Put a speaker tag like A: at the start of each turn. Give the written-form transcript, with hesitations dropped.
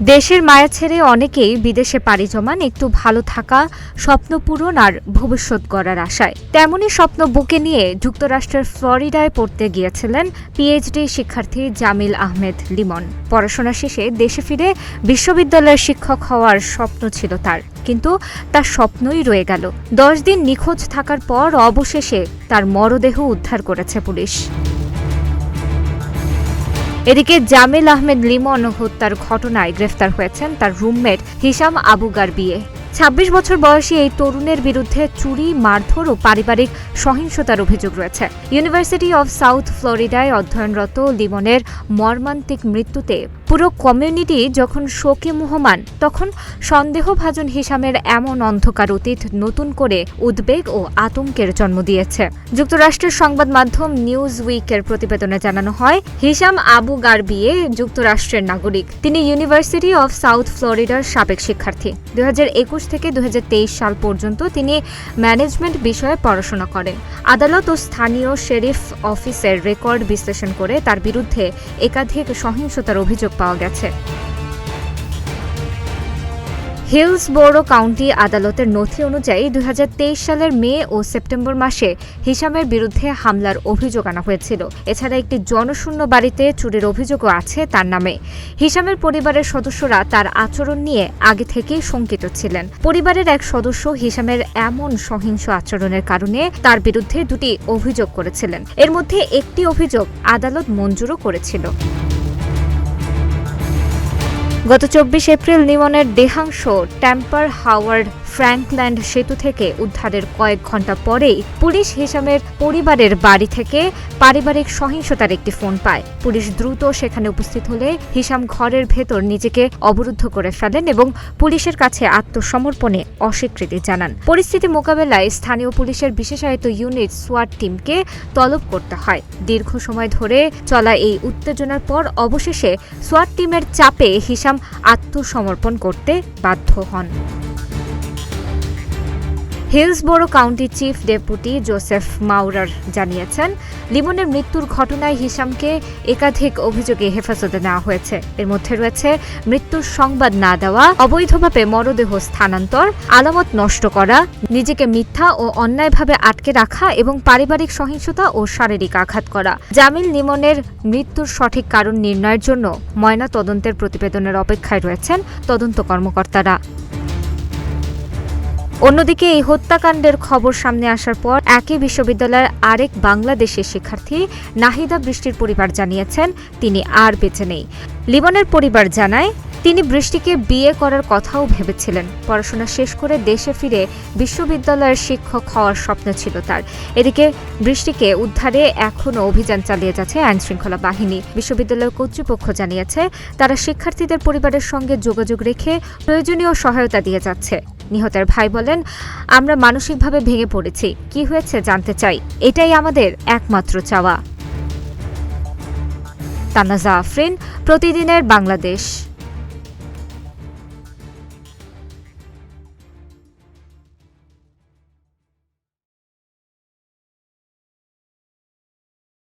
A: দেশের মায়া ছেড়ে অনেকেই বিদেশে পাড়ি জমান একটু ভালো থাকা, স্বপ্ন পূরণ আর ভবিষ্যৎ গড়ার আশায়। তেমনই স্বপ্ন বুকে নিয়ে যুক্তরাষ্ট্রের ফ্লোরিডায় পড়তে গিয়েছিলেন পিএইচডি শিক্ষার্থী জামিল আহমেদ লিমন। পড়াশোনা শেষে দেশে ফিরে বিশ্ববিদ্যালয়ের শিক্ষক হওয়ার স্বপ্ন ছিল তার, কিন্তু তার স্বপ্নই রয়ে গেল। 10 দিন নিখোঁজ থাকার পর অবশেষে তার মরদেহ উদ্ধার করেছে পুলিশ। এদিকে জামিল আহমেদ লিমন হত্যার ঘটনায় গ্রেফতার হয়েছেন তার রুমমেট হিশাম আবু গারবিয়ে। 26 বছর বয়সী এই তরুণের বিরুদ্ধে চুরি, মারধর ও পারিবারিক সহিংসতার অভিযোগ রয়েছে। ইউনিভার্সিটি অব সাউথ ফ্লোরিডায় অধ্যয়নরত লিমনের মর্মান্তিক মৃত্যুতে পুরো কমিউনিটি যখন শোকে মুহ্যমান, তখন সন্দেহভাজন হিশামের এমন অন্ধকার অতীত নতুন করে উদ্বেগ ও আতঙ্কের জন্ম দিয়েছে। যুক্তরাষ্ট্রের সংবাদ মাধ্যম নিউজ উইকের প্রতিবেদনে জানানো হয়, হিশাম আবু গারবিয়ে যুক্তরাষ্ট্রের নাগরিক। তিনি ইউনিভার্সিটি অব সাউথ ফ্লোরিডার সাবেক শিক্ষার্থী। 2021 থেকে 2023 সাল পর্যন্ত তিনি ম্যানেজমেন্ট বিষয়ে পড়াশোনা করেন। আদালত ও স্থানীয় শেরিফ অফিসের রেকর্ড বিশ্লেষণ করে তার বিরুদ্ধে একাধিক সহিংসতার অভিযোগ পাওয়া গেছে। হিলসবোরো কাউন্টি আদালতের নথি অনুযায়ী 2023 সালের মে ও সেপ্টেম্বর মাসে হিশামের বিরুদ্ধে হামলার অভিযোগ আনা হয়েছিল। এছাড়া একটি জনশূন্য বাড়িতে চুরির অভিযোগও আছে তার নামে। হিশামের পরিবারের সদস্যরা তার আচরণ নিয়ে আগে থেকেই শঙ্কিত ছিলেন। পরিবারের এক সদস্য হিশামের এমন সহিংস আচরণের কারণে তার বিরুদ্ধে 2টি অভিযোগ করেছিলেন। এর মধ্যে একটি অভিযোগ আদালত মঞ্জুরও করেছিল। গত 24 এপ্রিল লিমনের দেহাংশ ট্যাম্পার হাওয়ার্ড ফ্র্যাঙ্কল্যান্ড সেতু থেকে উদ্ধারের কয়েক ঘণ্টা পরেই পুলিশ হিশামের পরিবারের বাড়ি থেকে পারিবারিক সহিংসতার একটি ফোন পায়। পুলিশ দ্রুত সেখানে উপস্থিত হলে হিশাম ঘরের ভেতর নিজেকে অবরুদ্ধ করে ফেলেন এবং পুলিশের কাছে আত্মসমর্পণে অস্বীকৃতি জানান। পরিস্থিতি মোকাবেলায় স্থানীয় পুলিশের বিশেষায়িত ইউনিট সোয়াট টিমকে তলব করতে হয়। দীর্ঘ সময় ধরে চলা এই উত্তেজনার পর অবশেষে সোয়াট টিমের চাপে হিশাম আত্মসমর্পণ করতে বাধ্য হন। হিলসবোরো কাউন্টি চিফ ডেপুটি জোসেফ মাউরার জানিয়েছেন, লিমনের মৃত্যুর ঘটনায় হিশামকে একাধিক অভিযোগে হেফাজতে নেওয়া হয়েছে। এর মধ্যে রয়েছে মৃত্যুর সংবাদ না দেওয়া, অবৈধভাবে মরদেহ স্থানান্তর, আলামত নষ্ট করা, নিজেকে মিথ্যা ও অন্যায়ভাবে আটকে রাখা এবং পারিবারিক সহিংসতা ও শারীরিক আঘাত করা। জামিল লিমনের মৃত্যুর সঠিক কারণ নির্ণয়ের জন্য ময়না তদন্তের প্রতিবেদনের অপেক্ষায় রয়েছেন তদন্ত কর্মকর্তারা। অন্যদিকে এই হত্যাকাণ্ডের খবর সামনে আসার পর একই বিশ্ববিদ্যালয়ের আরেক বাংলাদেশের শিক্ষার্থী নাহিদা বৃষ্টির পরিবার জানিয়েছেন তিনি আর বেঁচে নেই। লিমনের পরিবার জানায়, তিনি বৃষ্টিকে বিয়ে করার কথাও ভেবেছিলেন। পড়াশোনা শেষ করে দেশে ফিরে বিশ্ববিদ্যালয়ের শিক্ষক হওয়ার স্বপ্ন ছিল তার। এদিকে বৃষ্টিকে উদ্ধারে এখনও অভিযান চালিয়ে যাচ্ছে আইনশৃঙ্খলা বাহিনী। বিশ্ববিদ্যালয় কর্তৃপক্ষ জানিয়েছে, তারা শিক্ষার্থীদের পরিবারের সঙ্গে যোগাযোগ রেখে প্রয়োজনীয় সহায়তা দিয়ে যাচ্ছে। নিহতের ভাই বলেন, আমরা মানসিকভাবে ভেঙে পড়েছি, কি হয়েছে জানতে চাই, এটাই আমাদের একমাত্র চাওয়া। তানাজা আফরিন, প্রতিদিনের বাংলাদেশ।